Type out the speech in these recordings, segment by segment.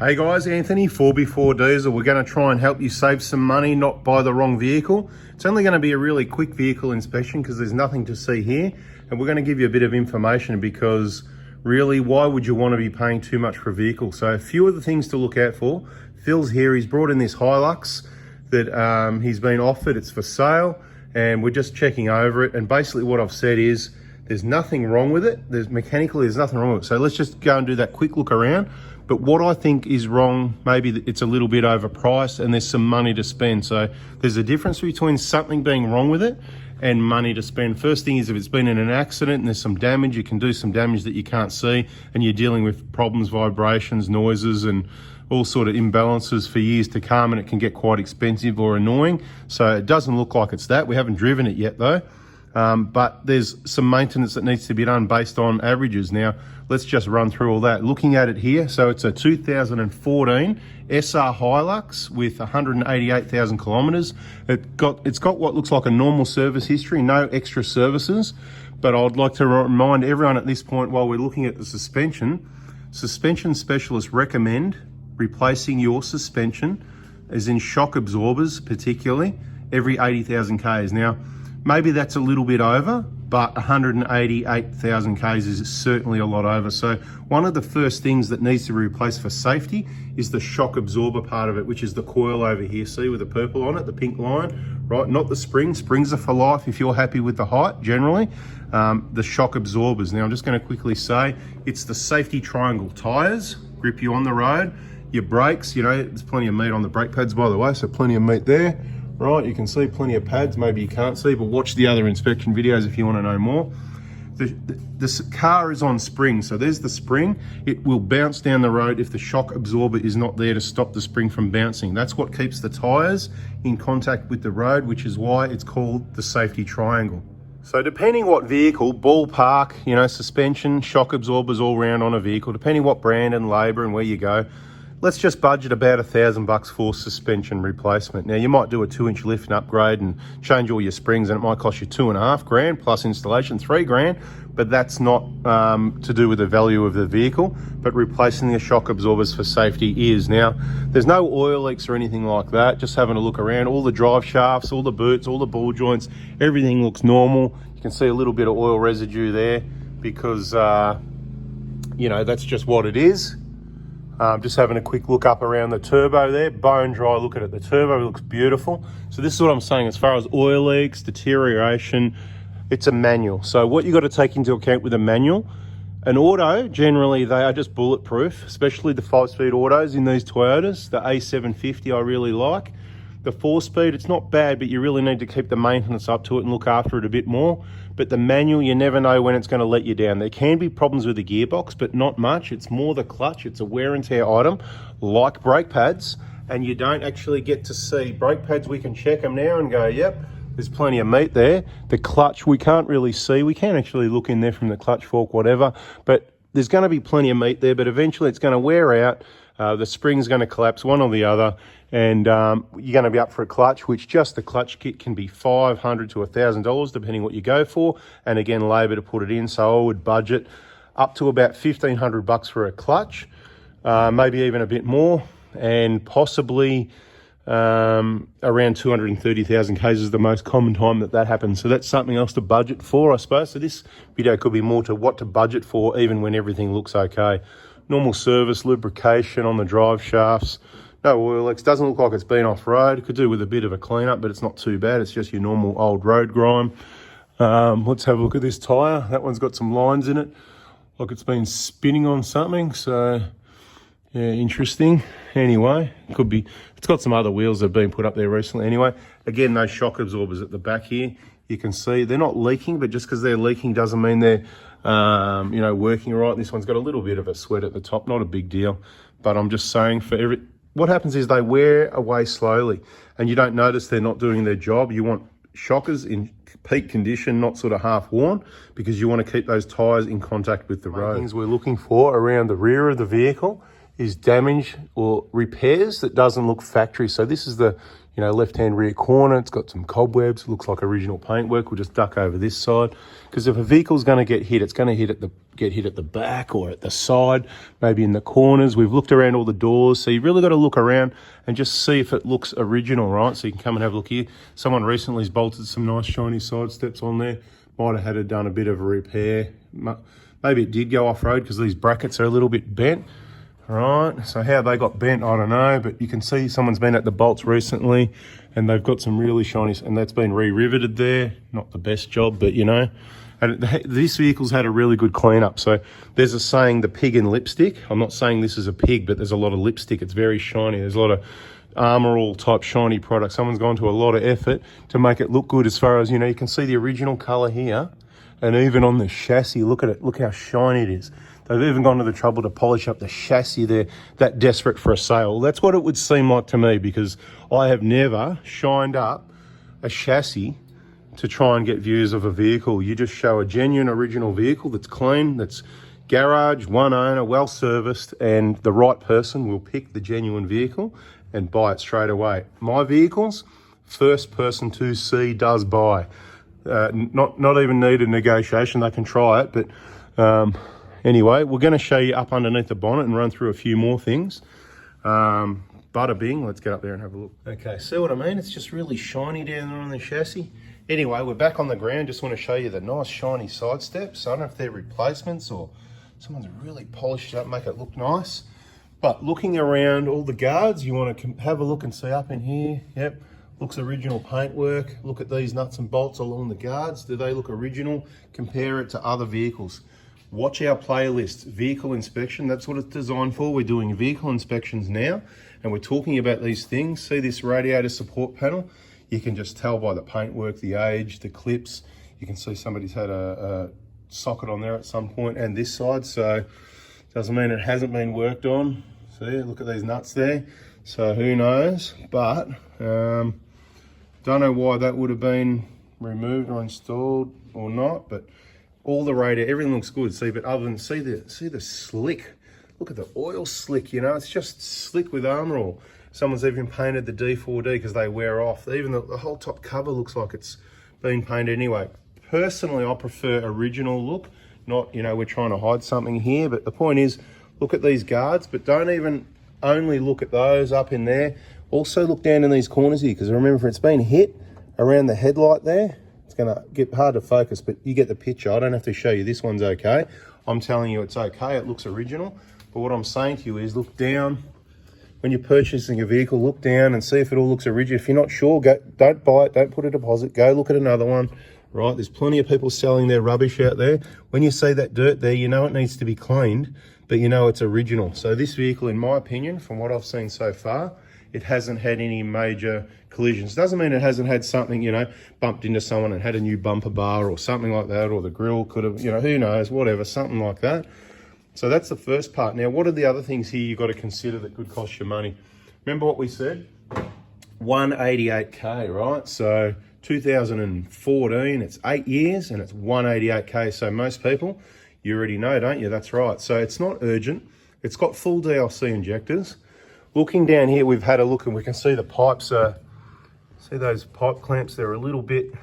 Hey guys, Anthony, 4x4 Diesel. We're going to try and help you save some money, not buy the wrong vehicle. It's only going to be a really quick vehicle inspection because there's nothing to see here. And we're going to give you a bit of information because really, why would you want to be paying too much for a vehicle? So a few of the things to look out for. Phil's here, he's brought in this Hilux that he's been offered. It's for sale and we're just checking over it. And basically what I've said is there's nothing wrong with it. There's nothing wrong with it. So let's just go and do that quick look around. But what I think is wrong, maybe it's a little bit overpriced and there's some money to spend. So there's a difference between something being wrong with it and money to spend. First thing is if it's been in an accident and there's some damage, you can do some damage that you can't see and you're dealing with problems, vibrations, noises and all sort of imbalances for years to come, and it can get quite expensive or annoying. So it doesn't look like it's that. We haven't driven it yet though. But there's some maintenance that needs to be done based on averages. Now, let's just run through all that. Looking at it here, so it's a 2014 SR Hilux with 188,000 kilometers. It's got what looks like a normal service history, no extra services. But I'd like to remind everyone at this point, while we're looking at the suspension specialists recommend replacing your suspension, as in shock absorbers particularly, every 80,000 Ks. Now, maybe that's a little bit over, but 188,000 Ks is certainly a lot over. So one of the first things that needs to be replaced for safety is the shock absorber part of it, which is the coil over here. See, with the purple on it, the pink line, right? Not the spring. Springs are for life if you're happy with the height, generally. The shock absorbers. Now I'm just going to quickly say, it's the safety triangle. Tires, grip you on the road. Your brakes, you know, there's plenty of meat on the brake pads, by the way, so plenty of meat there. Right, you can see plenty of pads, maybe you can't see, but watch the other inspection videos if you want to know more. This car is on springs, so there's the spring. It will bounce down the road if the shock absorber is not there to stop the spring from bouncing. That's what keeps the tires in contact with the road, which is why it's called the safety triangle. So depending what vehicle, ballpark, you know, suspension, shock absorbers all round on a vehicle, depending what brand and labor and where you go, let's just budget about $1,000 for suspension replacement. Now you might do a 2-inch lift and upgrade and change all your springs and it might cost you $2.5 grand plus installation, $3 grand, but that's not to do with the value of the vehicle, but replacing the shock absorbers for safety is. Now, there's no oil leaks or anything like that, just having a look around. All the drive shafts, all the boots, all the ball joints, everything looks normal. You can see a little bit of oil residue there because, you know, that's just what it is. Just having a quick look up around the turbo there, bone dry look at it. The turbo looks beautiful. So this is what I'm saying as far as oil leaks, deterioration, it's a manual. So what you got to take into account with a manual, an auto, generally they are just bulletproof, especially the 5-speed autos in these Toyotas. The A750 I really like. The 4-speed, it's not bad, but you really need to keep the maintenance up to it and look after it a bit more. But the manual, you never know when it's going to let you down. There can be problems with the gearbox, but not much. It's more the clutch. It's a wear and tear item, like brake pads, and you don't actually get to see. Brake pads, we can check them now and go, yep, there's plenty of meat there. The clutch, we can't really see. We can actually look in there from the clutch fork, whatever, but there's going to be plenty of meat there, but eventually it's going to wear out. The spring's going to collapse, one or the other, and you're going to be up for a clutch, which just the clutch kit can be $500 to $1,000, depending what you go for, and again, labour to put it in. So I would budget up to about $1,500 for a clutch, maybe even a bit more, and possibly around 230,000 Ks is the most common time that happens. So that's something else to budget for, I suppose. So this video could be more to what to budget for, even when everything looks okay. Normal service, lubrication on the drive shafts, no oil leaks, doesn't look like it's been off-road. It could do with a bit of a clean-up, but it's not too bad. It's just your normal old road grime. Let's have a look at this tyre. That one's got some lines in it, like it's been spinning on something, so yeah, interesting. Anyway, could be, it's got some other wheels that have been put up there recently. Anyway, again, those shock absorbers at the back here, you can see they're not leaking, but just because they're leaking doesn't mean they're you know, working right. This one's got a little bit of a sweat at the top, not a big deal, but I'm just saying what happens is they wear away slowly and you don't notice they're not doing their job. You want shockers in peak condition, not sort of half worn, because you want to keep those tires in contact with the road. Things we're looking for around the rear of the vehicle is damage or repairs that doesn't look factory. So this is the, You know, left-hand rear corner, it's got some cobwebs, looks like original paintwork. We'll just duck over this side, because if a vehicle's going to get hit, it's going to get hit at the back or at the side, maybe in the corners. We've looked around all the doors, so you've really got to look around and just see if it looks original, right? So you can come and have a look here. Someone recently has bolted some nice shiny side steps on there. Might have had it done a bit of a repair. Maybe it did go off-road because these brackets are a little bit bent. Right, so how they got bent, I don't know, but you can see someone's been at the bolts recently and they've got some really shiny, and that's been re-riveted there. Not the best job, but you know, and this vehicle's had a really good cleanup. So there's a saying, the pig in lipstick. I'm not saying this is a pig, but there's a lot of lipstick. It's very shiny. There's a lot of Armor All type shiny product. Someone's gone to a lot of effort to make it look good, as far as, you know, you can see the original color here, and even on the chassis, look at it, look how shiny it is. They've even gone to the trouble to polish up the chassis there, that desperate for a sale. That's what it would seem like to me, because I have never shined up a chassis to try and get views of a vehicle. You just show a genuine original vehicle that's clean, that's garage, one owner, well serviced, and the right person will pick the genuine vehicle and buy it straight away. My vehicles, first person to see does buy. Not even need a negotiation, they can try it, but anyway, we're going to show you up underneath the bonnet and run through a few more things. Bada bing, let's get up there and have a look. Okay, see what I mean? It's just really shiny down there on the chassis. Anyway, we're back on the ground. Just want to show you the nice shiny side steps. I don't know if they're replacements or someone's really polished it up, make it look nice. But looking around all the guards, you want to have a look and see up in here. Yep, looks original paintwork. Look at these nuts and bolts along the guards. Do they look original? Compare it to other vehicles. Watch our playlist, vehicle inspection. That's what it's designed for. We're doing vehicle inspections now, and we're talking about these things. See this radiator support panel? You can just tell by the paintwork, the age, the clips. You can see somebody's had a socket on there at some point, and this side, so doesn't mean it hasn't been worked on. See, look at these nuts there. So who knows, but don't know why that would have been removed or installed or not, but all the radiator, everything looks good. See, but other than, see the slick, look at the oil slick, you know, it's just slick with Armor All. Someone's even painted the D4D because they wear off. Even the whole top cover looks like it's been painted anyway. Personally, I prefer original look, not, you know, we're trying to hide something here, but the point is, look at these guards, but don't even only look at those up in there. Also look down in these corners here, because remember, if it's been hit around the headlight there, it's gonna get hard to focus, but you get the picture. I don't have to show you, this one's okay. I'm telling you it's okay, it looks original. But what I'm saying to you is, look down. When you're purchasing a vehicle, look down and see if it all looks original. If you're not sure, don't buy it, don't put a deposit, go look at another one. Right, there's plenty of people selling their rubbish out there. When you see that dirt there, you know it needs to be cleaned, but you know it's original. So this vehicle, in my opinion, from what I've seen so far, it hasn't had any major collisions. Doesn't mean it hasn't had something, you know, bumped into someone and had a new bumper bar or something like that, or the grille could have, you know, who knows, whatever, something like that. So that's the first part. Now, what are the other things here you've got to consider that could cost you money? Remember what we said? 188K, right? So 2014, it's 8 years and it's 188K. So most people, you already know, don't you? That's right. So it's not urgent. It's got full DLC injectors. Looking down here, we've had a look and we can see the pipes are, see those pipe clamps, they're a little bit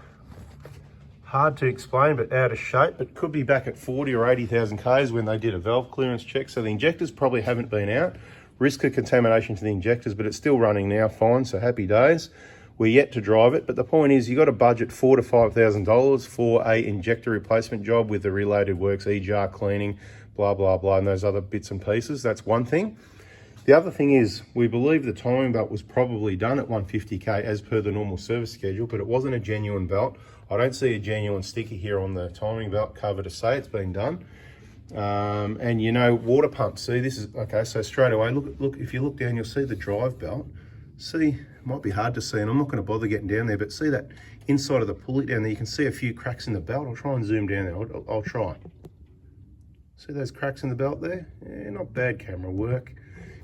hard to explain, but out of shape. It could be back at 40 or 80,000 Ks when they did a valve clearance check. So the injectors probably haven't been out. Risk of contamination to the injectors, but it's still running now fine, so happy days. We're yet to drive it, but the point is, you got to budget $4,000 to $5,000 for a injector replacement job with the related works, e-jar cleaning, blah, blah, blah, and those other bits and pieces. That's one thing. The other thing is, we believe the timing belt was probably done at 150K as per the normal service schedule, but it wasn't a genuine belt. I don't see a genuine sticker here on the timing belt cover to say it's been done. And you know, water pumps, see this is, okay, so straight away, look, if you look down, you'll see the drive belt. See, it might be hard to see, and I'm not gonna bother getting down there, but see that inside of the pulley down there, you can see a few cracks in the belt. I'll try and zoom down there, I'll try. See those cracks in the belt there? Yeah, not bad camera work.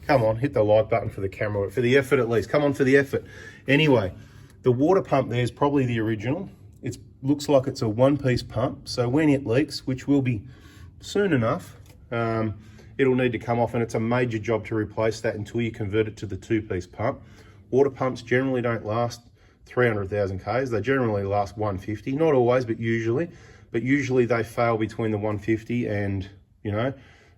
Come on, hit the like button for the camera, for the effort at least. Come on for the effort. Anyway, the water pump there is probably the original. It looks like it's a one-piece pump, so when it leaks, which will be soon enough, it'll need to come off, and it's a major job to replace that until you convert it to the two-piece pump. Water pumps generally don't last 300,000 Ks. They generally last 150, not always, but usually. But usually they fail between the 150 and, and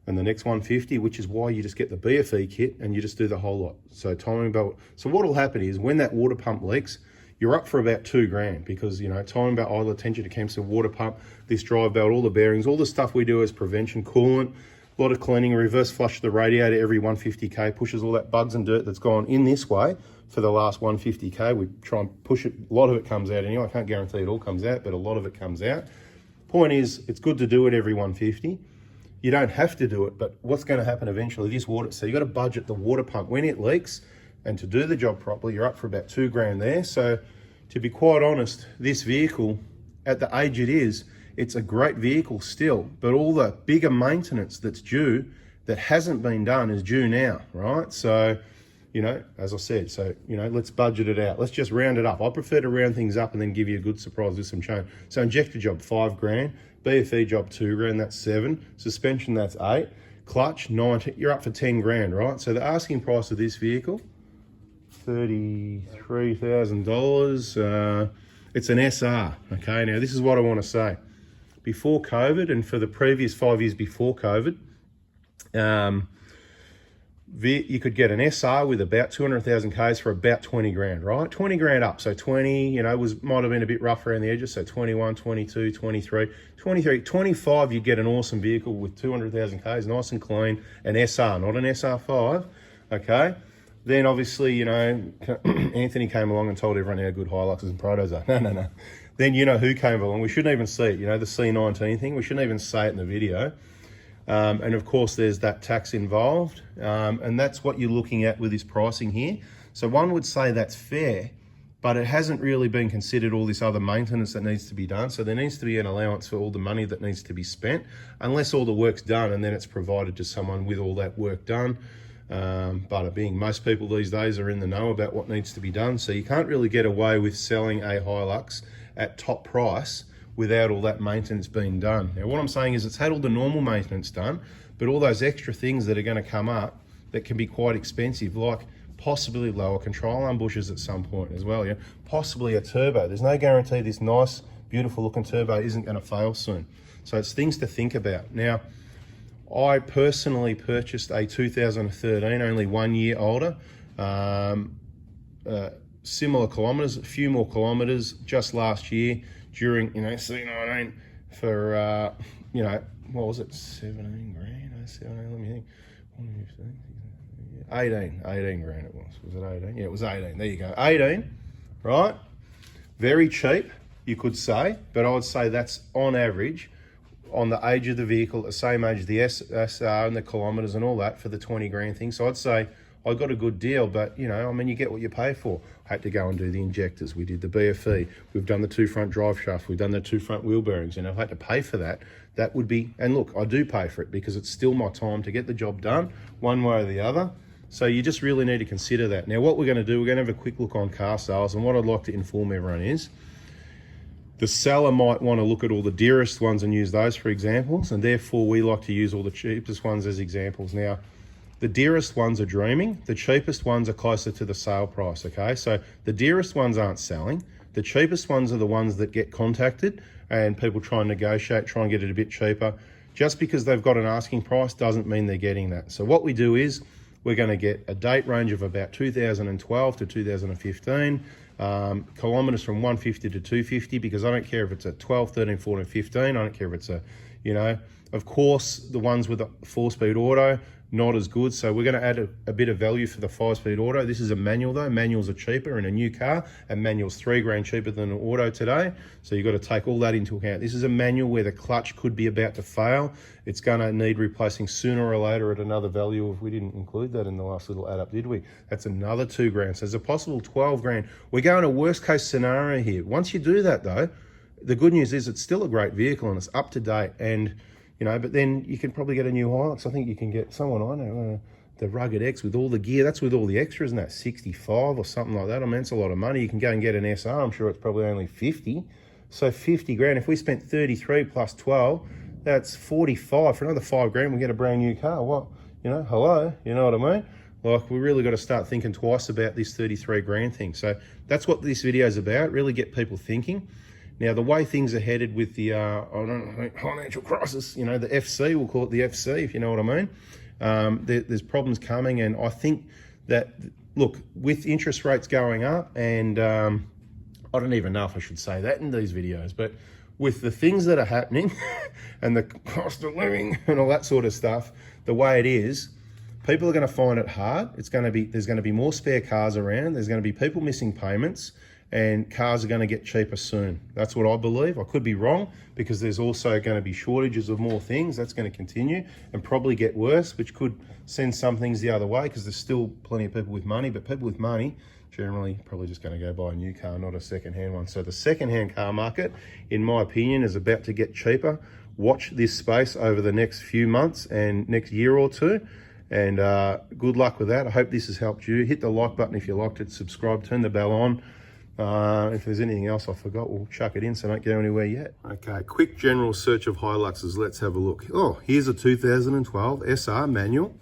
the next 150, which is why you just get the BFE kit and you just do the whole lot. So timing belt. So what will happen is when that water pump leaks, you're up for about $2,000 because, timing belt, idler, tension to cancel, water pump, this drive belt, all the bearings, all the stuff we do as prevention, coolant, a lot of cleaning, reverse flush the radiator every 150K, pushes all that bugs and dirt that's gone in this way for the last 150K. We try and push it. A lot of it comes out anyway. I can't guarantee it all comes out, but a lot of it comes out. Point is, it's good to do it every 150. You don't have to do it, but what's going to happen eventually, this water, so you got to budget the water pump when it leaks, and to do the job properly, you're up for about $2,000 there. So to be quite honest, this vehicle, at the age it is, it's a great vehicle still, but all the bigger maintenance that's due, that hasn't been done, is due now, right? So, as I said, let's budget it out. Let's just round it up. I prefer to round things up and then give you a good surprise with some change. So injector job, $5,000. BFE job, $2,000, that's $7,000. Suspension, that's $8,000. Clutch, $19,000. You're up for $10,000, right? So the asking price of this vehicle, $33,000. It's an SR, okay? Now, this is what I want to say. Before COVID, and for the previous 5 years before COVID, you could get an SR with about 200,000 Ks for about $20,000, right? $20,000 up. So 20, might have been a bit rough around the edges. So 21, 22, 23, 23, 25, you'd get an awesome vehicle with 200,000 Ks, nice and clean, an SR, not an SR5, okay? Then obviously, Anthony came along and told everyone how good Hiluxes and Protos are. No. Then who came along? We shouldn't even see it, the C19 thing. We shouldn't even say it in the video. And of course, there's that tax involved. And that's what you're looking at with this pricing here. So one would say that's fair, but it hasn't really been considered all this other maintenance that needs to be done. So there needs to be an allowance for all the money that needs to be spent, unless all the work's done and then it's provided to someone with all that work done. But being most people these days are in the know about what needs to be done. So you can't really get away with selling a Hilux at top price without all that maintenance being done. Now, what I'm saying is it's had all the normal maintenance done, but all those extra things that are going to come up that can be quite expensive, like possibly lower control arm bushes at some point as well, possibly a turbo. There's no guarantee this nice, beautiful looking turbo isn't going to fail soon. So it's things to think about. Now, I personally purchased a 2013, only 1 year older, similar kilometers, a few more kilometers just last year during, C19 for, what was it, 17 grand? 17, let me think. 18 grand it was. Was it 18? Yeah, it was 18. There you go. 18, right? Very cheap, you could say, but I would say that's on average on the age of the vehicle, the same age as the SR and the kilometers and all that for the 20 grand thing. So I'd say I got a good deal, but you get what you pay for. I had to go and do the injectors. We did the BFE. We've done the 2 front drive shafts. We've done the 2 front wheel bearings. And if I had to pay for that, that would be, and look, I do pay for it because it's still my time to get the job done one way or the other. So you just really need to consider that. Now, what we're going to do, we're going to have a quick look on car sales. And what I'd like to inform everyone is, the seller might want to look at all the dearest ones and use those for examples. And therefore, we like to use all the cheapest ones as examples. Now, the dearest ones are dreaming. The cheapest ones are closer to the sale price, okay? So the dearest ones aren't selling. The cheapest ones are the ones that get contacted and people try and negotiate, try and get it a bit cheaper. Just because they've got an asking price doesn't mean they're getting that. So what we do is we're going to get a date range of about 2012 to 2015, kilometers from 150 to 250, because I don't care if it's a 12, 13, 14, 15. I don't care if it's a, of course, the ones with a 4-speed auto, not as good. So we're going to add a bit of value for the 5-speed auto. This is a manual though. Manuals are cheaper in a new car, and manual's $3 grand cheaper than an auto today. So you've got to take all that into account. This is a manual where the clutch could be about to fail. It's going to need replacing sooner or later at another value. If we didn't include that in the last little add up, did we? That's another $2 grand. So there's a possible 12 grand. We're going a worst case scenario here. Once you do that though, the good news is it's still a great vehicle and it's up to date. And but then you can probably get a new Hilux. I think you can get someone I know, the Rugged X with all the gear. That's with all the extras, and that's 65 or something like that. I mean, it's a lot of money. You can go and get an SR. I'm sure it's probably only 50. So 50 grand. If we spent 33 plus 12, that's 45. For another 5 grand, we get a brand new car. What? Hello? You know what I mean? Like, we really got to start thinking twice about this 33 grand thing. So that's what this video is about, really get people thinking. Now, the way things are headed with the financial crisis, you know, the FC, we'll call it the FC, if you know what I mean. There's problems coming, and I think that, look, with interest rates going up, and I don't even know if I should say that in these videos, but with the things that are happening and the cost of living and all that sort of stuff, the way it is, people are going to find it hard. There's going to be more spare cars around. There's going to be people missing payments, and cars are going to get cheaper soon. That's what I believe. I could be wrong, because there's also going to be shortages of more things. That's going to continue and probably get worse, which could send some things the other way, because there's still plenty of people with money, but people with money generally probably just going to go buy a new car, not a second-hand one. So the second-hand car market, in my opinion, is about to get cheaper. Watch this space over the next few months and next year or two. And good luck with that. I hope this has helped you. Hit the like button if you liked it, subscribe, turn the bell on. If there's anything else I forgot, we'll chuck it in, so don't go anywhere yet. Okay, quick general search of Hiluxes. Let's have a look. Oh, here's a 2012 SR manual,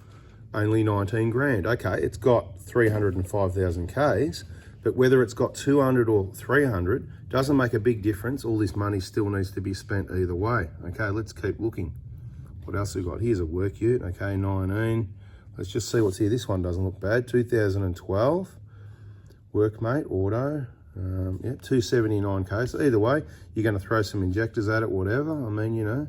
only 19 grand. Okay, it's got 305,000 Ks, but whether it's got 200 or 300 doesn't make a big difference. All this money still needs to be spent either way. Okay, let's keep looking. What else we got? Here's a work ute. Okay, 19. Let's just see what's here. This one doesn't look bad. 2012 Workmate Auto. Yeah, 279K. So either way, you're going to throw some injectors at it, whatever. I mean, you know.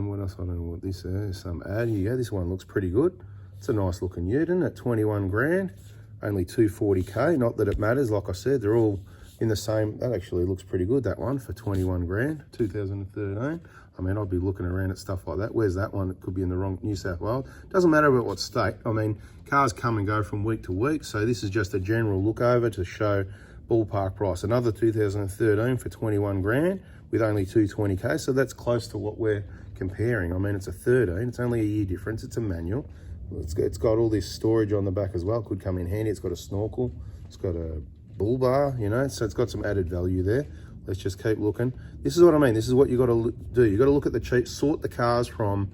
What else? I don't know what this is. Some ad. Here you go. This one looks pretty good. It's a nice looking ute, isn't it? 21 grand. Only 240K. Not that it matters. Like I said, they're all in the same. That actually looks pretty good, that one, for 21 grand. 2013. I mean, I'd be looking around at stuff like that. Where's that one? It could be in the wrong New South Wales. Doesn't matter about what state. I mean, cars come and go from week to week. So this is just a general look over to show ballpark price. Another 2013 for 21 grand with only 220K. So that's close to what we're comparing. I mean, it's a 13. It's only a year difference. It's a manual. It's got all this storage on the back as well. Could come in handy. It's got a snorkel. It's got a bull bar, you know. So it's got some added value there. Let's just keep looking. This is what I mean. This is what you got to do. You got to look at the cheap, sort the cars from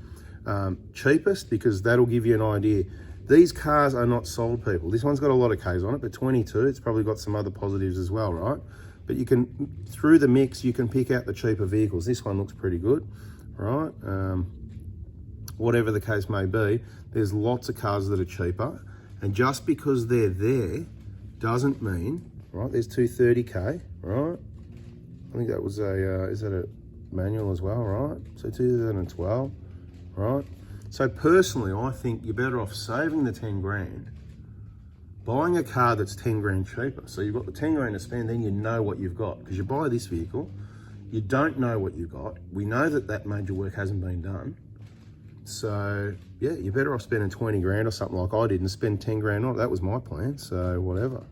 cheapest, because that'll give you an idea. These cars are not sold, people. This one's got a lot of Ks on it, but 22, it's probably got some other positives as well, right? But you can, through the mix, you can pick out the cheaper vehicles. This one looks pretty good, right? Whatever the case may be, there's lots of cars that are cheaper. And just because they're there doesn't mean, right? There's 230K, right? I think that was a, is that a manual as well, right? So 2012, right? So personally, I think you're better off saving the 10 grand, buying a car that's 10 grand cheaper. So you've got the 10 grand to spend, then you know what you've got. Because you buy this vehicle, you don't know what you've got. We know that that major work hasn't been done. So yeah, you're better off spending 20 grand or something like I did and spend 10 grand on it. That was my plan, so whatever.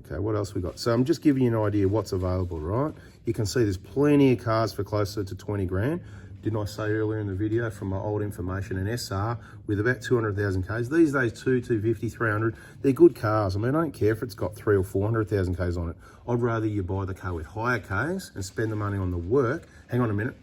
Okay, what else we got? So I'm just giving you an idea what's available, right? You can see there's plenty of cars for closer to 20 grand. Didn't I say earlier in the video from my old information, an SR with about 200,000 Ks. These days, 250, 300, they're good cars. I mean, I don't care if it's got 300,000 or 400,000 Ks on it. I'd rather you buy the car with higher Ks and spend the money on the work. Hang on a minute.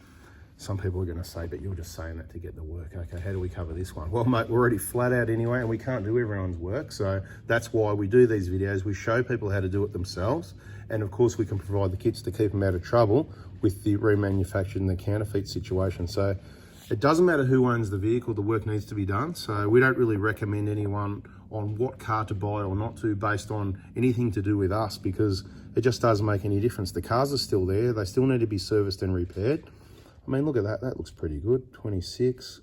Some people are going to say, but you're just saying that to get the work. Okay, how do we cover this one? Well, mate, we're already flat out anyway, and we can't do everyone's work. So that's why we do these videos. We show people how to do it themselves. And of course, we can provide the kits to keep them out of trouble with the remanufactured and the counterfeit situation. So it doesn't matter who owns the vehicle, the work needs to be done. So we don't really recommend anyone on what car to buy or not to based on anything to do with us, because it just doesn't make any difference. The cars are still there. They still need to be serviced and repaired. I mean, look at that. That looks pretty good. 26.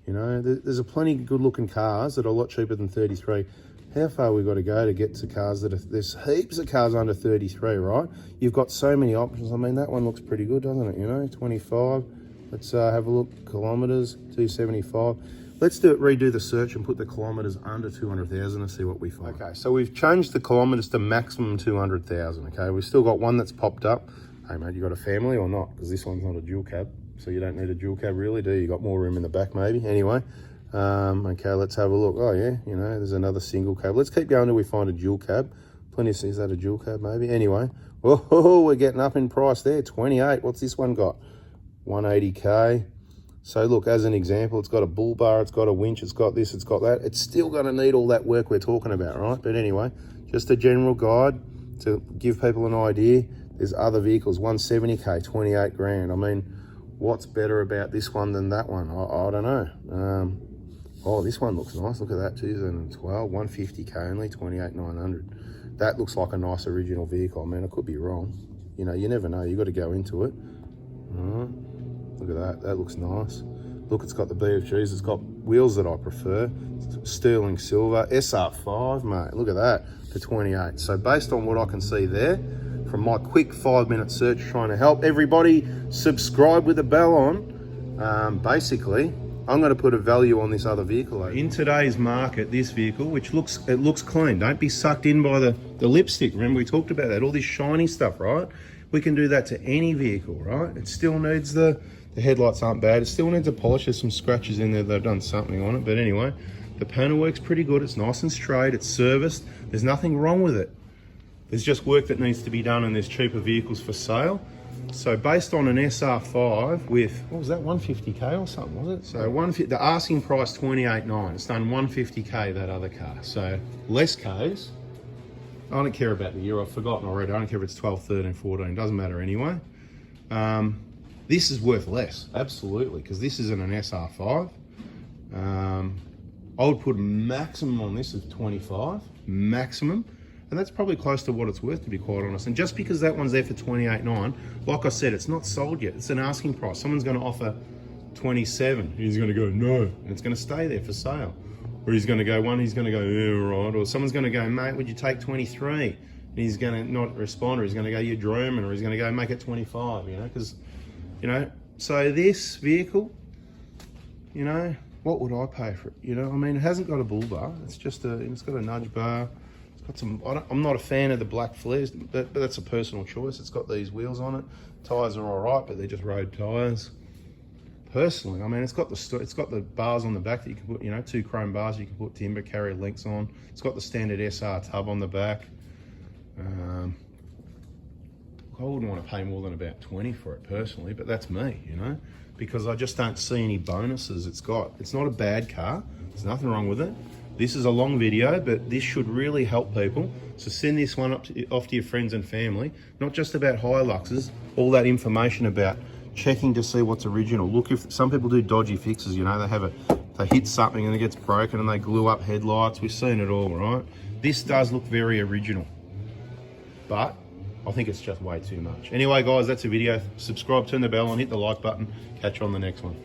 You know, there's a plenty of good looking cars that are a lot cheaper than 33. How far we got to go to get to cars that are, there's heaps of cars under 33, right? You've got so many options. I mean, that one looks pretty good, doesn't it? You know, 25. Let's have a look. Kilometers, 275. Let's redo the search and put the kilometers under 200,000 and see what we find. Okay, so we've changed the kilometers to maximum 200,000. Okay, we've still got one that's popped up. Hey mate, you got a family or not? Because this one's not a dual cab. So you don't need a dual cab really, do you? You got more room in the back maybe. Anyway, okay, let's have a look. Oh yeah, you know, there's another single cab. Let's keep going till we find a dual cab. Plenty of, is that a dual cab maybe? Anyway, oh, we're getting up in price there. 28, what's this one got? 180K. So look, as an example, it's got a bull bar, it's got a winch, it's got this, it's got that. It's still going to need all that work we're talking about, right? But anyway, just a general guide to give people an idea. There's other vehicles, 170K, 28 grand. I mean, what's better about this one than that one? I don't know. Oh, this one looks nice. Look at that, 2012, 150K only, 28,900. That looks like a nice original vehicle. I mean, I could be wrong. You know, you never know. You got to go into it. Look at that. That looks nice. Look, it's got the BFGs. It's got wheels that I prefer. Sterling silver. SR5, mate. Look at that for 28. So based on what I can see there, from my quick 5-minute search trying to help everybody subscribe with the bell on, basically, I'm going to put a value on this other vehicle. In today's market, this vehicle, which looks clean, don't be sucked in by the lipstick. Remember we talked about that, all this shiny stuff, right? We can do that to any vehicle, right? It still needs the headlights aren't bad. It still needs a polish. There's some scratches in there. They've done something on it. But anyway, the panel works pretty good. It's nice and straight. It's serviced. There's nothing wrong with it. There's just work that needs to be done, and there's cheaper vehicles for sale. So based on an SR5 with, what was that, 150K or something, was it? So the asking price, 28.9. It's done 150K, that other car. So less Ks. I don't care about the year. I've forgotten already. I don't care if it's 12, 13, 14. Doesn't matter anyway. This is worth less, absolutely, because this isn't an SR5. I would put maximum on this of 25, maximum. And that's probably close to what it's worth, to be quite honest. And just because that one's there for 28.9, like I said, it's not sold yet. It's an asking price. Someone's going to offer 27. He's going to go, no. And it's going to stay there for sale. Or he's going to go, he's going to go, yeah, right. Or someone's going to go, mate, would you take 23? And he's going to not respond, or he's going to go, you're dreaming, or he's going to go, make it 25, you know, because, you know, so this vehicle, you know, what would I pay for it? You know, I mean, it hasn't got a bull bar. It's just it's got a nudge bar. Got some. I'm not a fan of the black flares, but that's a personal choice. It's got these wheels on it. Tires are all right, but they're just road tires. Personally, I mean, it's got the bars on the back that you can put, you know, 2 chrome bars you can put timber carrier links on. It's got the standard SR tub on the back. I wouldn't want to pay more than about 20 for it personally, but that's me, you know, because I just don't see any bonuses. It's not a bad car. There's nothing wrong with it. This is a long video, but this should really help people. So send this one off to your friends and family, not just about Hiluxes, all that information about checking to see what's original. Look, if some people do dodgy fixes, you know, they hit something and it gets broken and they glue up headlights. We've seen it all, right? This does look very original, but I think it's just way too much. Anyway, guys, that's a video. Subscribe, turn the bell on, hit the like button. Catch you on the next one.